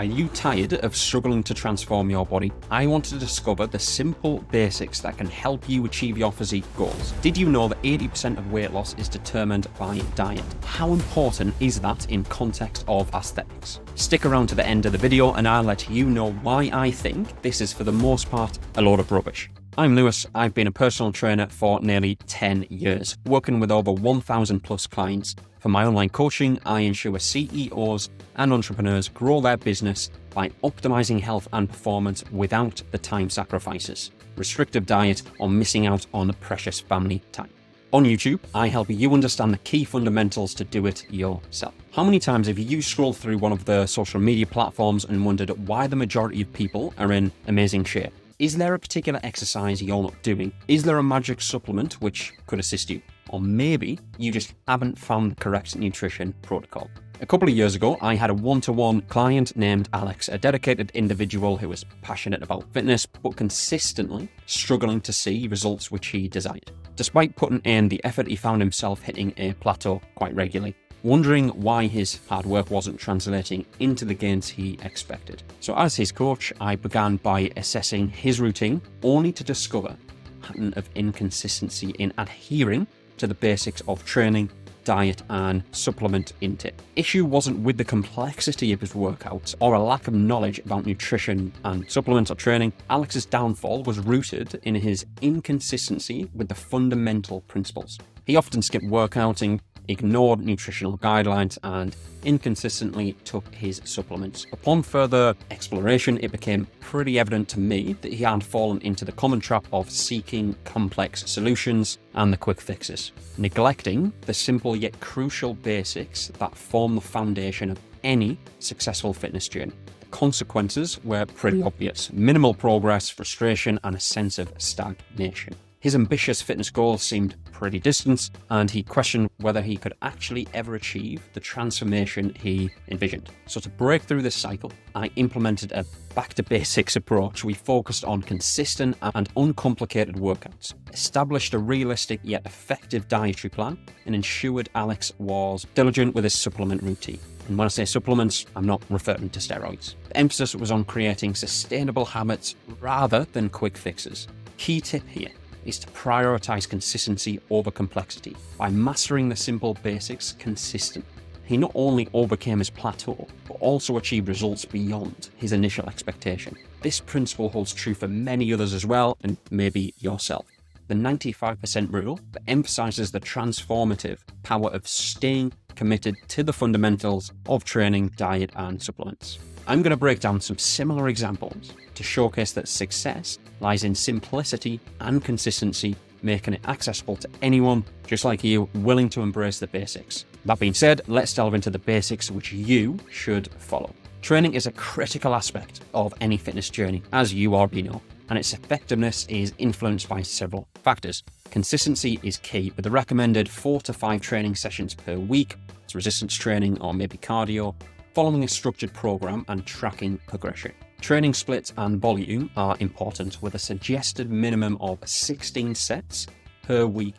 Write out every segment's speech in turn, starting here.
Are you tired of struggling to transform your body? I want to discover the simple basics that can help you achieve your physique goals. Did you know that 80% of weight loss is determined by diet? How important is that in context of aesthetics? Stick around to the end of the video and I'll let you know why I think this is for the most part a load of rubbish. I'm Lewis. I've been a personal trainer for nearly 10 years, working with over 1,000 plus clients. For my online coaching, I ensure CEOs and entrepreneurs grow their business by optimizing health and performance without the time sacrifices, restrictive diet, or missing out on precious family time. On YouTube, I help you understand the key fundamentals to do it yourself. How many times have you scrolled through one of the social media platforms and wondered why the majority of people are in amazing shape? Is there a particular exercise you're not doing? Is there a magic supplement which could assist you? Or maybe you just haven't found the correct nutrition protocol. A couple of years ago, I had a one-to-one client named Alex, a dedicated individual who was passionate about fitness, but consistently struggling to see results which he desired. Despite putting in the effort, he found himself hitting a plateau quite regularly, wondering why his hard work wasn't translating into the gains he expected. So as his coach, I began by assessing his routine, only to discover a pattern of inconsistency in adhering to the basics of training, diet, and supplement intake. Issue wasn't with the complexity of his workouts or a lack of knowledge about nutrition and supplements or training. Alex's downfall was rooted in his inconsistency with the fundamental principles. He often skipped workouting, ignored nutritional guidelines, and inconsistently took his supplements. Upon further exploration, it became pretty evident to me that he had fallen into the common trap of seeking complex solutions and the quick fixes, neglecting the simple yet crucial basics that form the foundation of any successful fitness journey. The consequences were pretty obvious: minimal progress, frustration, and a sense of stagnation. His ambitious fitness goals seemed pretty distant, and he questioned whether he could actually ever achieve the transformation he envisioned. So to break through this cycle, I implemented a back-to-basics approach. We focused on consistent and uncomplicated workouts, established a realistic yet effective dietary plan, and ensured Alex was diligent with his supplement routine. And when I say supplements, I'm not referring to steroids. The emphasis was on creating sustainable habits rather than quick fixes. Key tip here is to prioritize consistency over complexity. By mastering the simple basics consistently, he not only overcame his plateau, but also achieved results beyond his initial expectation. This principle holds true for many others as well, and maybe yourself. The 95% rule that emphasizes the transformative power of staying committed to the fundamentals of training, diet, and supplements. I'm going to break down some similar examples to showcase that success lies in simplicity and consistency, making it accessible to anyone just like you, willing to embrace the basics. That being said, let's delve into the basics which you should follow. Training is a critical aspect of any fitness journey, as you already know, and its effectiveness is influenced by several factors. Consistency is key, with the recommended 4 to 5 training sessions per week. It's resistance training or maybe cardio, following a structured program and tracking progression. Training splits and volume are important, with a suggested minimum of 16 sets per week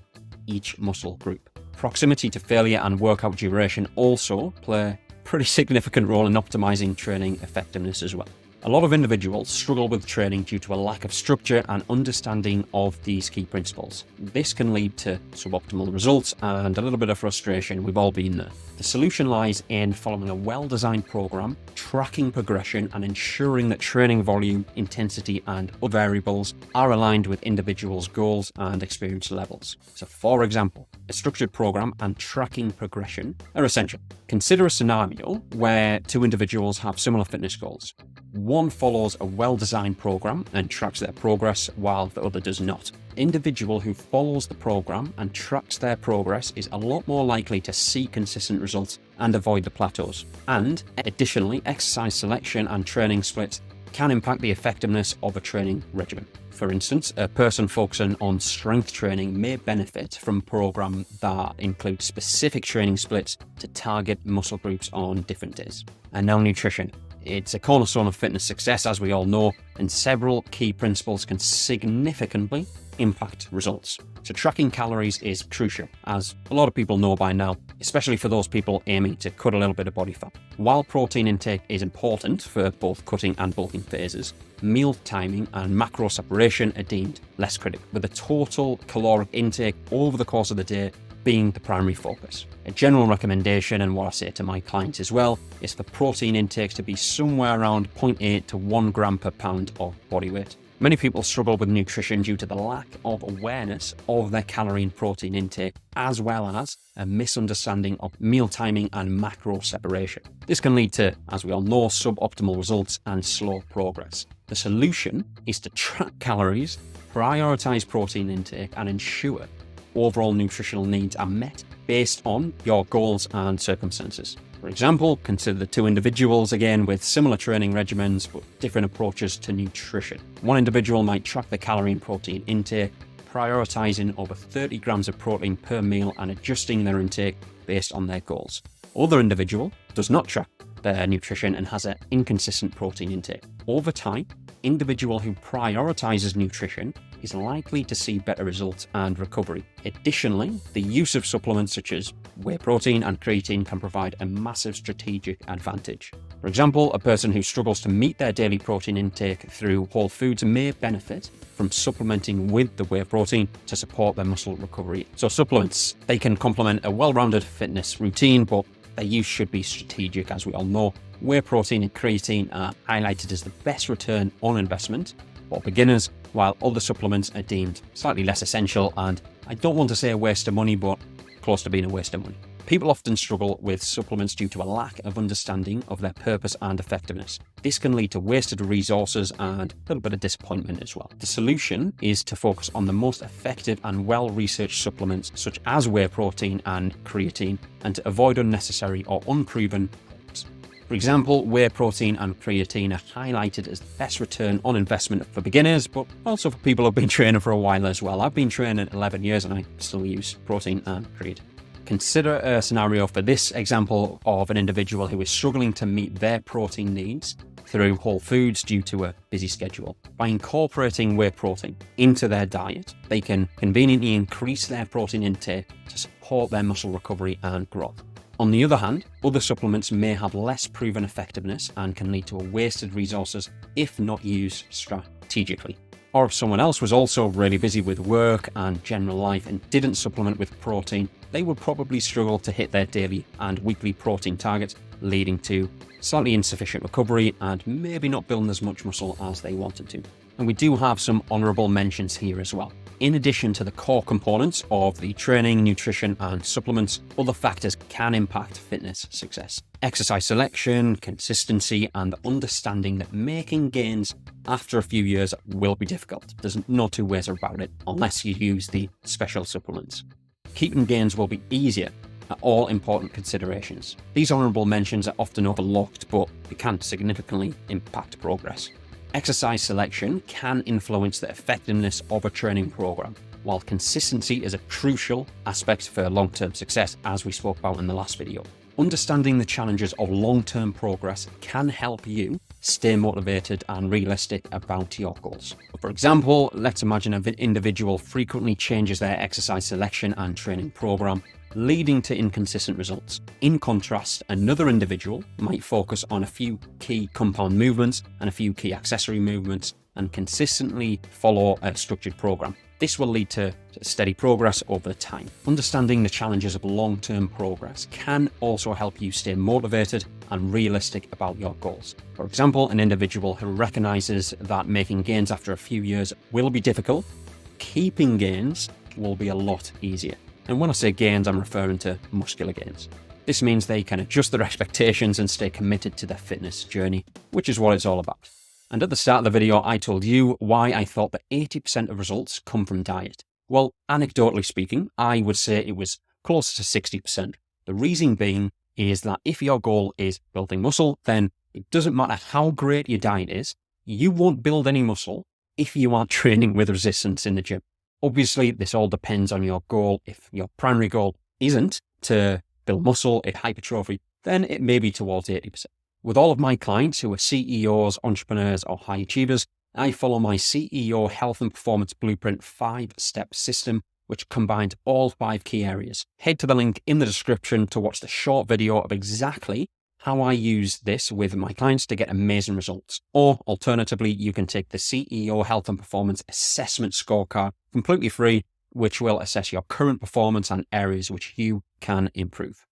each muscle group. Proximity to failure and workout duration also play a pretty significant role in optimizing training effectiveness as well. A lot of individuals struggle with training due to a lack of structure and understanding of these key principles. This can lead to suboptimal results and a little bit of frustration. We've all been there. The solution lies in following a well-designed program, tracking progression, and ensuring that training volume, intensity, and other variables are aligned with individuals' goals and experience levels. So, for example, a structured program and tracking progression are essential. Consider a scenario where 2 individuals have similar fitness goals. One follows a well-designed program and tracks their progress, while the other does not. Individual who follows the program and tracks their progress is a lot more likely to see consistent results and avoid the plateaus. And additionally, exercise selection and training splits can impact the effectiveness of a training regimen. For instance, a person focusing on strength training may benefit from a program that includes specific training splits to target muscle groups on different days. And now nutrition. It's a cornerstone of fitness success, as we all know, and several key principles can significantly impact results. So tracking calories is crucial, as a lot of people know by now, especially for those people aiming to cut a little bit of body fat. While protein intake is important for both cutting and bulking phases, meal timing and macro separation are deemed less critical, with the total caloric intake over the course of the day being the primary focus. A general recommendation, and what I say to my clients as well, is for protein intakes to be somewhere around 0.8 to 1 gram per pound of body weight. Many people struggle with nutrition due to the lack of awareness of their calorie and protein intake, as well as a misunderstanding of meal timing and macro separation. This can lead to, as we all know, suboptimal results and slow progress. The solution is to track calories, prioritize protein intake, and ensure overall nutritional needs are met based on your goals and circumstances. For example, consider the two individuals again with similar training regimens but different approaches to nutrition. One individual might track the calorie and protein intake, prioritizing over 30 grams of protein per meal and adjusting their intake based on their goals. Other individual does not track their nutrition and has an inconsistent protein intake. Over time, individual who prioritizes nutrition is likely to see better results and recovery. Additionally, the use of supplements such as whey protein and creatine can provide a massive strategic advantage. For example, a person who struggles to meet their daily protein intake through whole foods may benefit from supplementing with the whey protein to support their muscle recovery. So supplements, they can complement a well-rounded fitness routine, but their use should be strategic. As we all know, whey protein and creatine are highlighted as the best return on investment for beginners, while other supplements are deemed slightly less essential and, I don't want to say a waste of money, but close to being a waste of money. People often struggle with supplements due to a lack of understanding of their purpose and effectiveness. This can lead to wasted resources and a little bit of disappointment as well. The solution is to focus on the most effective and well-researched supplements such as whey protein and creatine, and to avoid unnecessary or unproven products. For example, whey protein and creatine are highlighted as the best return on investment for beginners, but also for people who've been training for a while as well. I've been training 11 years and I still use protein and creatine. Consider a scenario for this example of an individual who is struggling to meet their protein needs through whole foods due to a busy schedule. By incorporating whey protein into their diet, they can conveniently increase their protein intake to support their muscle recovery and growth. On the other hand, other supplements may have less proven effectiveness and can lead to a wasted resources if not used strategically. Or if someone else was also really busy with work and general life and didn't supplement with protein, they would probably struggle to hit their daily and weekly protein targets, leading to slightly insufficient recovery and maybe not building as much muscle as they wanted to. And we do have some honourable mentions here as well. In addition to the core components of the training, nutrition and supplements, other factors can impact fitness success. Exercise selection, consistency and understanding that making gains after a few years will be difficult. There's no two ways about it unless you use the special supplements. Keeping gains will be easier are all important considerations. These honourable mentions are often overlooked, but they can significantly impact progress. Exercise selection can influence the effectiveness of a training program, while consistency is a crucial aspect for long-term success, as we spoke about in the last video. Understanding the challenges of long-term progress can help you stay motivated and realistic about your goals. For example, let's imagine an individual frequently changes their exercise selection and training program, leading to inconsistent results. In contrast, another individual might focus on a few key compound movements and a few key accessory movements and consistently follow a structured program. This will lead to steady progress over time. Understanding the challenges of long-term progress can also help you stay motivated and realistic about your goals. For example, an individual who recognizes that making gains after a few years will be difficult, keeping gains will be a lot easier. And when I say gains, I'm referring to muscular gains. This means they can adjust their expectations and stay committed to their fitness journey, which is what it's all about. And at the start of the video, I told you why I thought that 80% of results come from diet. Well, anecdotally speaking, I would say it was closer to 60%. The reason being is that if your goal is building muscle, then it doesn't matter how great your diet is, you won't build any muscle if you aren't training with resistance in the gym. Obviously, this all depends on your goal. If your primary goal isn't to build muscle, hypertrophy, then it may be towards 80%. With all of my clients who are CEOs, entrepreneurs, or high achievers, I follow my CEO Health and Performance Blueprint 5-step system, which combines all 5 key areas. Head to the link in the description to watch the short video of exactly how I use this with my clients to get amazing results. Or alternatively, you can take the CEO Health and Performance Assessment Scorecard completely free, which will assess your current performance and areas which you can improve.